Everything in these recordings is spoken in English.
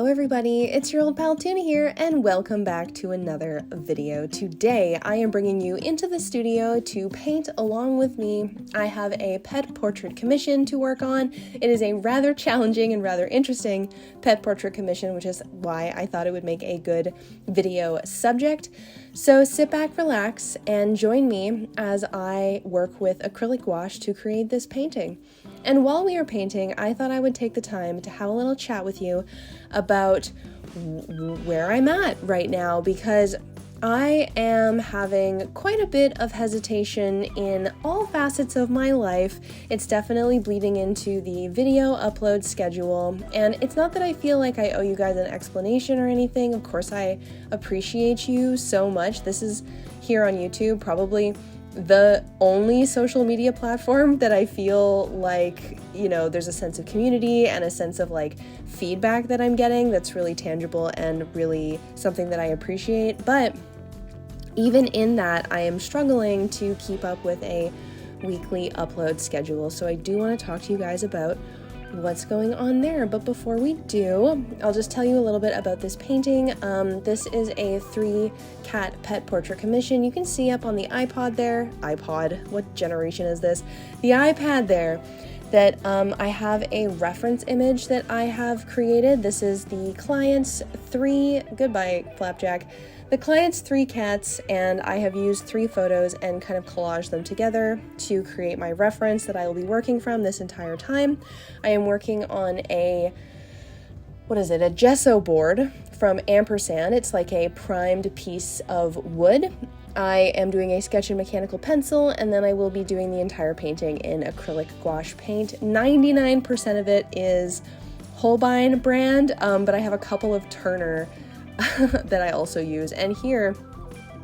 everybody, it's your old pal Tuna here, and welcome back to another video. Today, I am bringing you into the studio to paint along with me. I have a pet portrait commission to work on. It is a rather challenging and rather interesting pet portrait commission, which is why I thought it would make a good video subject. So sit back, relax, and join me as I work with acrylic gouache to create this painting. And while we are painting, I thought I would take the time to have a little chat with you about where I'm at right now, because I am having quite a bit of hesitation in all facets of my life. It's definitely bleeding into the video upload schedule, and it's not that I feel like I owe you guys an explanation or anything. Of course, I appreciate you so much. This is here on YouTube, probably the only social media platform that I feel like, there's a sense of community and a sense of like feedback that I'm getting that's really tangible and really something that I appreciate. But even in that, I am struggling to keep up with a weekly upload schedule. So I do want to talk to you guys about what's going on there. But before we do, I'll just tell you a little bit about this painting. This is a 3-cat pet portrait commission. You can see up on the what generation is this? The iPad there, that I have a reference image that I have created. This is the client's goodbye Flapjack, the client's 3 cats, and I have used 3 photos and kind of collaged them together to create my reference that I will be working from this entire time. I am working on a gesso board from Ampersand. It's like a primed piece of wood. I am doing a sketch in mechanical pencil, and then I will be doing the entire painting in acrylic gouache paint. 99% of it is Holbein brand, but I have a couple of Turner that I also use. And here,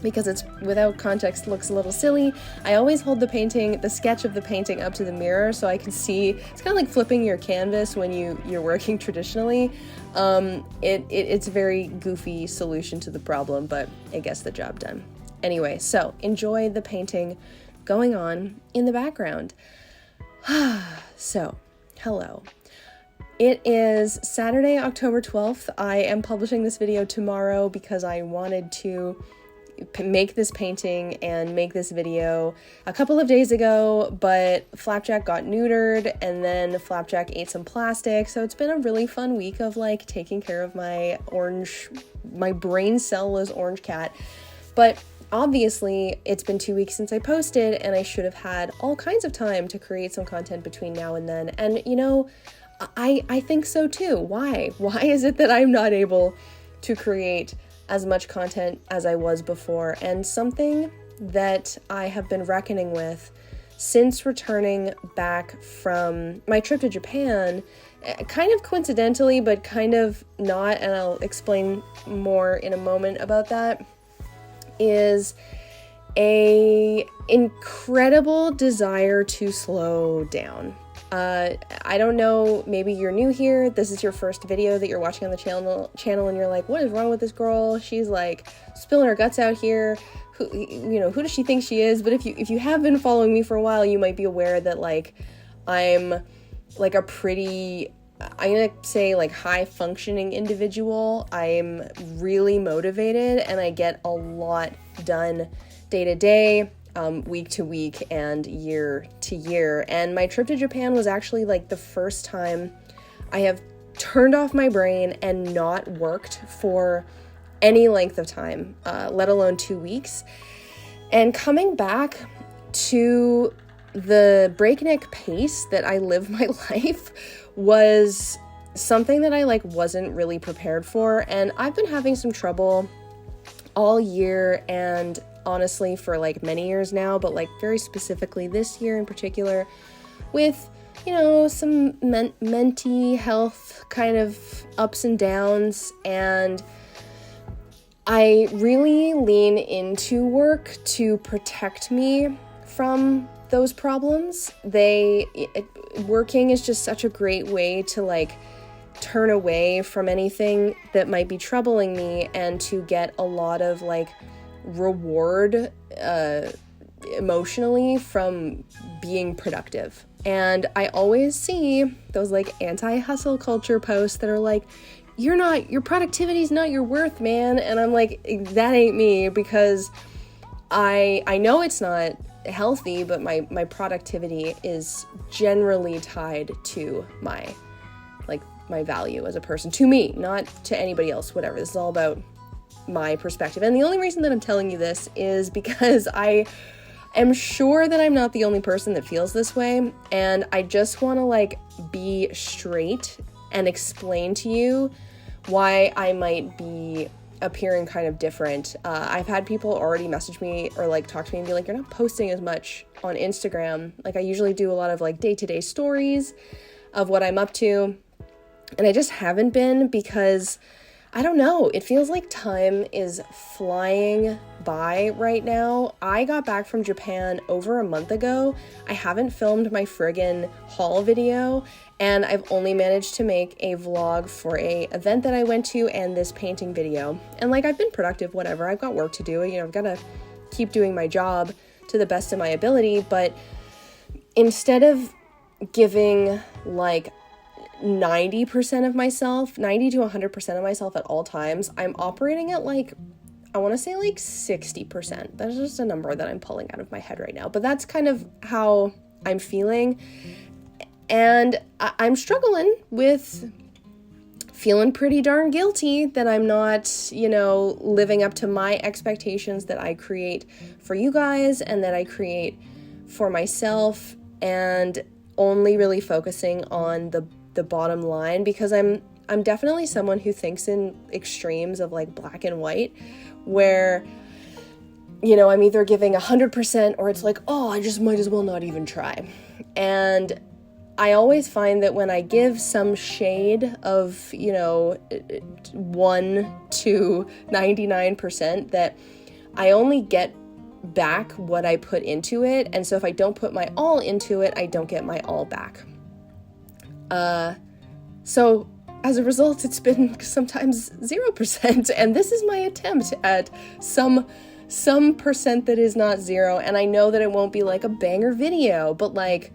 because it's without context, looks a little silly, I always hold the sketch of the painting up to the mirror so I can see. It's kind of like flipping your canvas when you're working traditionally. It's a very goofy solution to the problem, but it gets the job done. Anyway, so enjoy the painting going on in the background. So, hello. It is Saturday, October 12th. I am publishing this video tomorrow because I wanted to make this painting and make this video a couple of days ago, but Flapjack got neutered and then Flapjack ate some plastic. So it's been a really fun week of like taking care of my brain cell-less orange cat. But obviously, it's been 2 weeks since I posted, and I should have had all kinds of time to create some content between now and then. And I think so too. Why? Why is it that I'm not able to create as much content as I was before? And something that I have been reckoning with since returning back from my trip to Japan, kind of coincidentally, but kind of not, and I'll explain more in a moment about that, is a incredible desire to slow down. I don't know, maybe you're new here, this is your first video that you're watching on the channel and you're like, what is wrong with this girl? She's like spilling her guts out here. Who does she think she is? But if you have been following me for a while, you might be aware that like I'm like a pretty, I'm gonna say like high functioning individual. I'm really motivated and I get a lot done day to day, week to week, and year to year. And my trip to Japan was actually like the first time I have turned off my brain and not worked for any length of time, let alone 2 weeks. And coming back to the breakneck pace that I live my life was something that I wasn't really prepared for. And I've been having some trouble all year, and honestly for many years now, but very specifically this year in particular, with some mental health kind of ups and downs. And I really lean into work to protect me from those problems. Working is just such a great way to turn away from anything that might be troubling me and to get a lot of reward emotionally from being productive. And I always see those anti-hustle culture posts that are your productivity's not your worth, man. And I'm like, that ain't me, because I know it's not healthy, but my productivity is generally tied to my value as a person, to me, not to anybody else, whatever. This is all about my perspective. And the only reason that I'm telling you this is because I am sure that I'm not the only person that feels this way, and I just want to be straight and explain to you why I might be appearing kind of different. I've had people already message me or talk to me and be like, you're not posting as much on Instagram. I usually do a lot of day-to-day stories of what I'm up to, and I just haven't been because I don't know, it feels like time is flying by right now. I got back from Japan over a month ago. I haven't filmed my friggin' haul video, and I've only managed to make a vlog for a event that I went to and this painting video. And I've been productive, whatever. I've got work to do. I've got to keep doing my job to the best of my ability. But instead of giving 90% of myself, 90 to 100% of myself at all times, I'm operating at I want to say 60%. That's just a number that I'm pulling out of my head right now. But that's kind of how I'm feeling. And I'm struggling with feeling pretty darn guilty that I'm not, living up to my expectations that I create for you guys and that I create for myself, and only really focusing on the bottom line, because I'm definitely someone who thinks in extremes of black and white, where I'm either giving 100% or it's oh, I just might as well not even try. And I always find that when I give some shade of 1 to 99%, that I only get back what I put into it. And so if I don't put my all into it, I don't get my all back. So as a result, it's been sometimes 0%, and this is my attempt at some percent that is not 0. And I know that it won't be a banger video, but I'm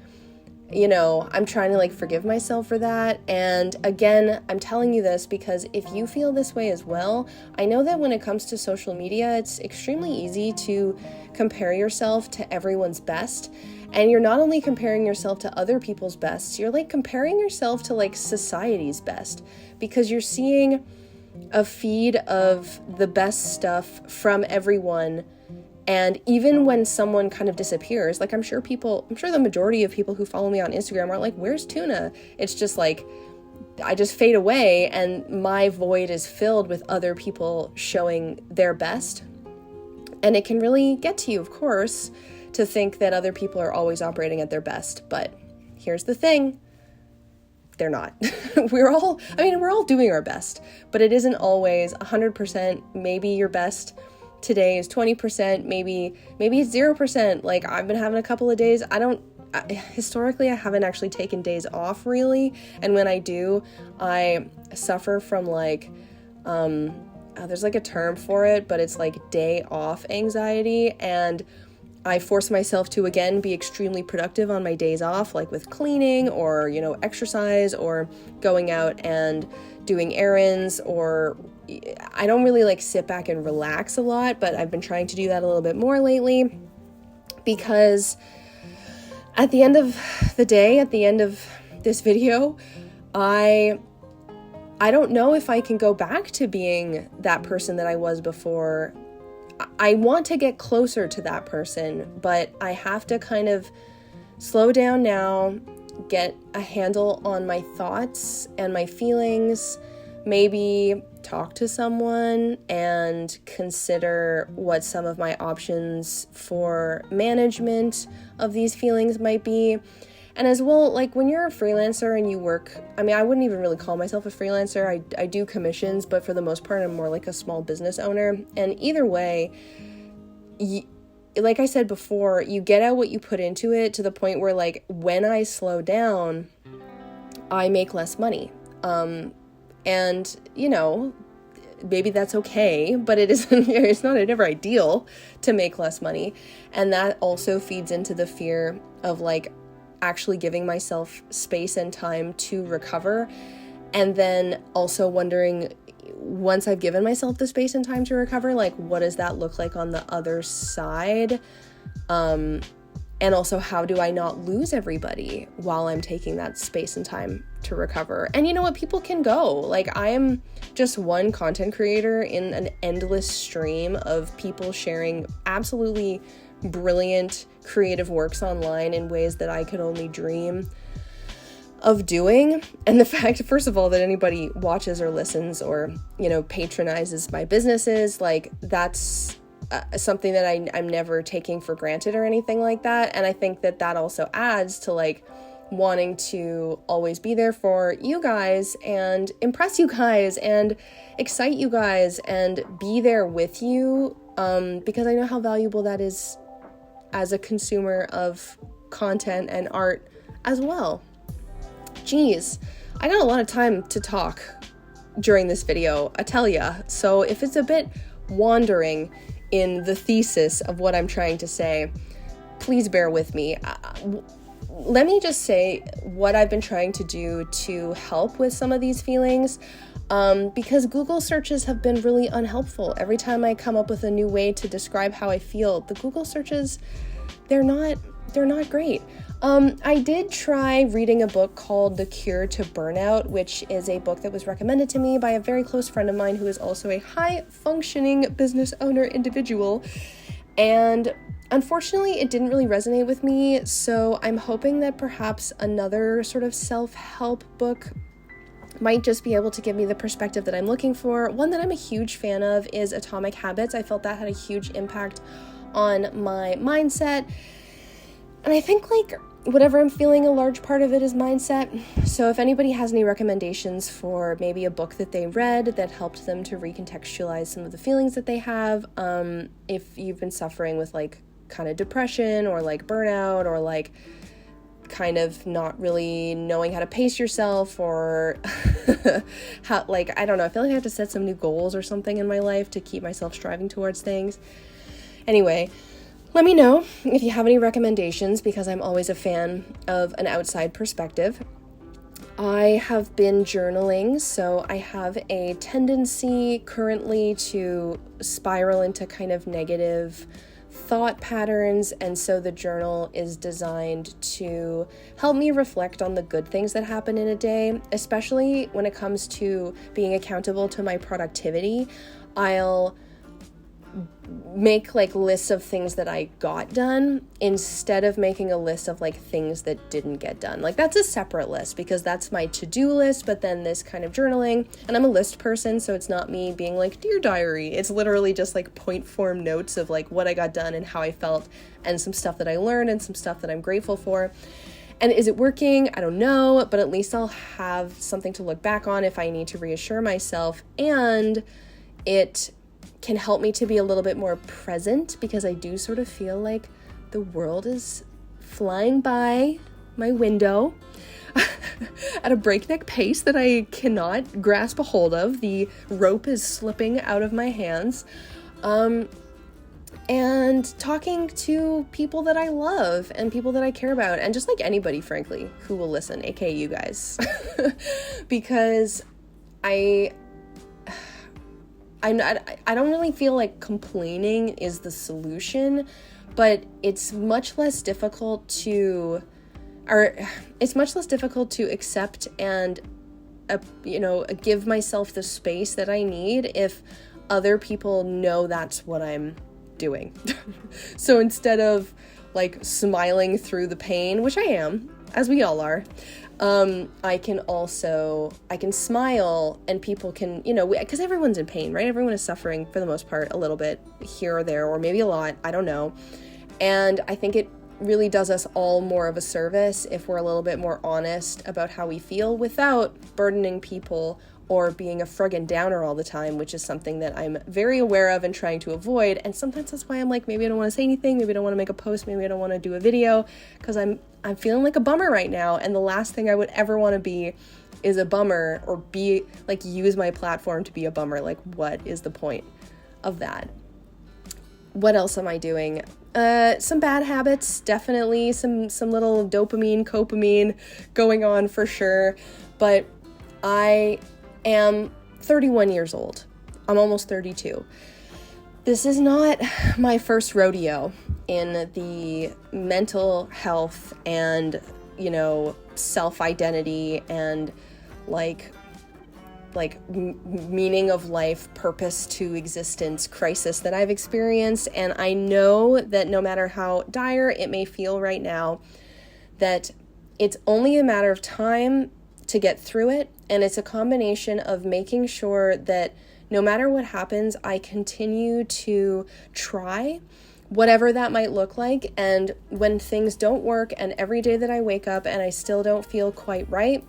trying to forgive myself for that. And again, I'm telling you this because if you feel this way as well, I know that when it comes to social media, it's extremely easy to compare yourself to everyone's best. And you're not only comparing yourself to other people's best, you're comparing yourself to society's best, because you're seeing a feed of the best stuff from everyone. And even when someone kind of disappears, I'm sure the majority of people who follow me on Instagram are where's Tuna? It's just I just fade away, and my void is filled with other people showing their best. And it can really get to you, of course, to think that other people are always operating at their best. But here's the thing. They're not. We're all doing our best, but it isn't always 100%. Maybe your best today is 20%, maybe it's 0%. I've been having a couple of days. Historically, I haven't actually taken days off really. And when I do, I suffer from there's a term for it, but it's day off anxiety. And I force myself to, again, be extremely productive on my days off, with cleaning or, exercise or going out and doing errands, or I don't really sit back and relax a lot, but I've been trying to do that a little bit more lately, because at the end of the day, at the end of this video, I don't know if I can go back to being that person that I was before. I want to get closer to that person, but I have to kind of slow down now, get a handle on my thoughts and my feelings, maybe talk to someone and consider what some of my options for management of these feelings might be. And as well, when you're a freelancer and you work, I wouldn't even really call myself a freelancer. I do commissions, but for the most part, I'm more a small business owner. And either way, like I said before, you get out what you put into it, to the point where when I slow down, I make less money. And maybe that's okay, but it's not ever ideal to make less money. And that also feeds into the fear of actually giving myself space and time to recover. And then also wondering, once I've given myself the space and time to recover, like, what does that look like on the other side? And also, how do I not lose everybody while I'm taking that space and time to recover? And you know what? People can go. Like, I am just one content creator in an endless stream of people sharing absolutely brilliant creative works online in ways that I could only dream of doing. And the fact, first of all, that anybody watches or listens or, you know, patronizes my businesses, like, that's something that I'm never taking for granted or anything like that. And I think that that also adds to, like, wanting to always be there for you guys and impress you guys and excite you guys and be there with you, because I know how valuable that is as a consumer of content and art as well. Geez, I got a lot of time to talk during this video, I tell ya. So if it's a bit wandering in the thesis of what I'm trying to say, please bear with me. Let me just say what I've been trying to do to help with some of these feelings, because Google searches have been really unhelpful. Every time I come up with a new way to describe how I feel, the Google searches, they're not great. I did try reading a book called The Cure to Burnout, which is a book that was recommended to me by a very close friend of mine who is also a high-functioning business owner individual. And unfortunately, it didn't really resonate with me, so I'm hoping that perhaps another sort of self-help book might just be able to give me the perspective that I'm looking for. One that I'm a huge fan of is Atomic Habits. I felt that had a huge impact on my mindset. And I think, like, whatever I'm feeling, a large part of it is mindset. So if anybody has any recommendations for maybe a book that they read that helped them to recontextualize some of the feelings that they have, if you've been suffering with, like, kind of depression or, like, burnout or, like, kind of not really knowing how to pace yourself or how, like, I don't know, I feel like I have to set some new goals or something in my life to keep myself striving towards things. Anyway, let me know if you have any recommendations, because I'm always a fan of an outside perspective. I have been journaling, so I have a tendency currently to spiral into kind of negative thought patterns, and so the journal is designed to help me reflect on the good things that happen in a day, especially when it comes to being accountable to my productivity. I'll make, like, lists of things that I got done instead of making a list of, like, things that didn't get done. Like, that's a separate list because that's my to-do list, but then this kind of journaling, and I'm a list person, so it's not me being like, dear diary. It's literally just, like, point form notes of, like, what I got done and how I felt and some stuff that I learned and some stuff that I'm grateful for. And is it working? I don't know, but at least I'll have something to look back on if I need to reassure myself, and it can help me to be a little bit more present, because I do sort of feel like the world is flying by my window at a breakneck pace that I cannot grasp a hold of. The rope is slipping out of my hands. And talking to people that I love and people that I care about, and just, like, anybody, frankly, who will listen, aka you guys, because I don't really feel like complaining is the solution, but it's much less difficult to accept and, give myself the space that I need if other people know that's what I'm doing. So instead of, like, smiling through the pain, which I am, as we all are, I can smile, and people can, because everyone's in pain, right? Everyone is suffering for the most part a little bit here or there, or maybe a lot, I don't know. And I think it really does us all more of a service if we're a little bit more honest about how we feel without burdening people or being a friggin' downer all the time, which is something that I'm very aware of and trying to avoid. And sometimes that's why I'm like, maybe I don't want to say anything, maybe I don't want to make a post, maybe I don't want to do a video, because I'm feeling like a bummer right now, and the last thing I would ever want to be is a bummer, or be, like, use my platform to be a bummer. Like, what is the point of that? What else am I doing? Some bad habits, definitely, some little dopamine, copamine going on for sure, but I am 31 years old. I'm almost 32. This is not my first rodeo in the mental health and, self-identity and meaning of life, purpose to existence crisis that I've experienced. And I know that no matter how dire it may feel right now, that it's only a matter of time to get through it. And it's a combination of making sure that no matter what happens, I continue to try, whatever that might look like. And when things don't work, and every day that I wake up and I still don't feel quite right,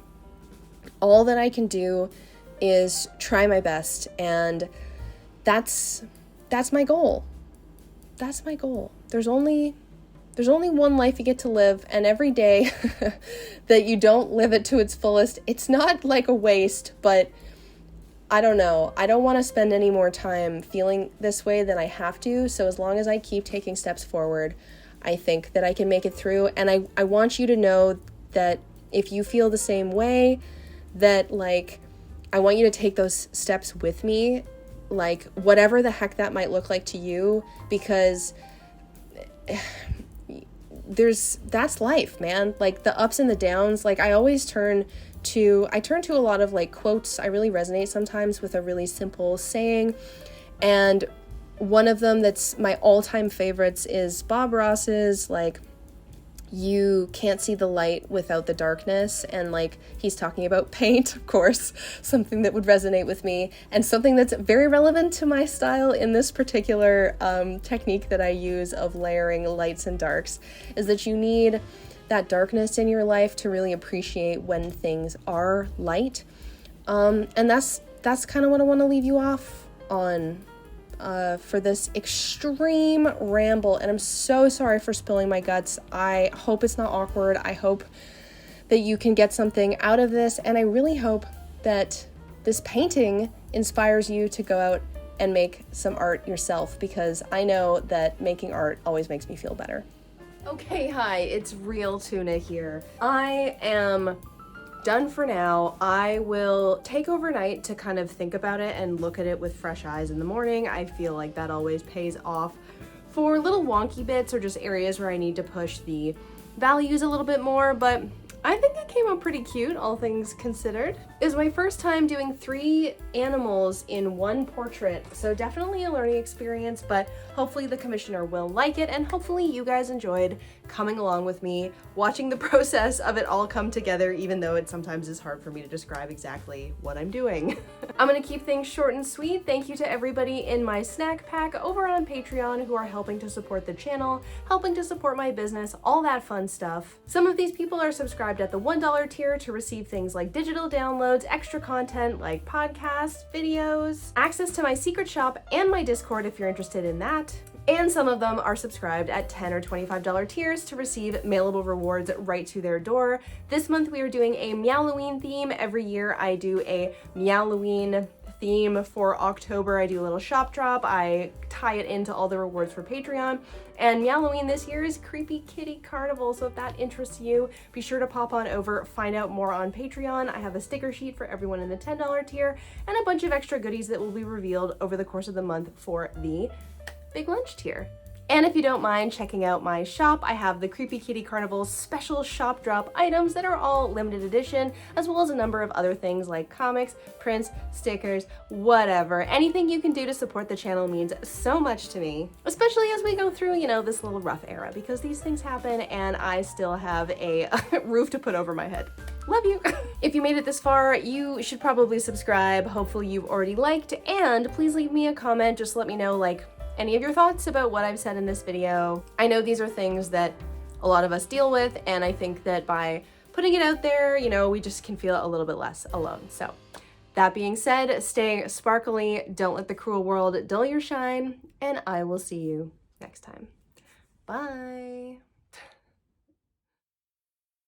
all that I can do is try my best. And that's my goal. That's my goal. There's only one life you get to live, and every day that you don't live it to its fullest, it's not like a waste, but I don't know. I don't want to spend any more time feeling this way than I have to. So as long as I keep taking steps forward, I think that I can make it through. And I want you to know that if you feel the same way, that I want you to take those steps with me, whatever the heck that might look like to you, because that's life, man. The ups and the downs. I always turn to a lot of quotes. I really resonate sometimes with a really simple saying, and one of them that's my all-time favorites is Bob Ross's you can't see the light without the darkness. And he's talking about paint, of course, something that would resonate with me, and something that's very relevant to my style in this particular technique that I use of layering lights and darks, is that you need that darkness in your life to really appreciate when things are light. And that's kind of what I want to leave you off on for this extreme ramble. And I'm so sorry for spilling my guts. I hope it's not awkward. I hope that you can get something out of this. And I really hope that this painting inspires you to go out and make some art yourself, because I know that making art always makes me feel better. Okay, hi, it's Real Tuna here. I am done for now. I will take overnight to kind of think about it and look at it with fresh eyes in the morning. I feel like that always pays off for little wonky bits or just areas where I need to push the values a little bit more, but I think it came out pretty cute, all things considered. It was my first time doing 3 animals in one portrait, so definitely a learning experience, but hopefully the commissioner will like it, and hopefully you guys enjoyed coming along with me, watching the process of it all come together, even though it sometimes is hard for me to describe exactly what I'm doing. I'm gonna keep things short and sweet. Thank you to everybody in my snack pack over on Patreon who are helping to support the channel, helping to support my business, all that fun stuff. Some of these people are subscribed at the $1 tier to receive things like digital downloads, extra content like podcasts, videos, access to my secret shop and my Discord if you're interested in that. And some of them are subscribed at $10 or $25 tiers to receive mailable rewards right to their door. This month we are doing a Meowloween theme. Every year I do a Meowloween theme for October. I do a little shop drop. I tie it into all the rewards for Patreon. And Meowloween this year is Creepy Kitty Carnival, so if that interests you, be sure to pop on over, find out more on Patreon. I have a sticker sheet for everyone in the $10 tier and a bunch of extra goodies that will be revealed over the course of the month for the Big Lunch tier. And if you don't mind checking out my shop, I have the Creepy Kitty Carnival special shop drop items that are all limited edition, as well as a number of other things like comics, prints, stickers, whatever. Anything you can do to support the channel means so much to me, especially as we go through, this little rough era, because these things happen and I still have a roof to put over my head. Love you. If you made it this far, you should probably subscribe. Hopefully you've already liked, and please leave me a comment. Just let me know, any of your thoughts about what I've said in this video. I know these are things that a lot of us deal with, and I think that by putting it out there, we just can feel a little bit less alone. So that being said, stay sparkly, don't let the cruel world dull your shine, and I will see you next time. Bye.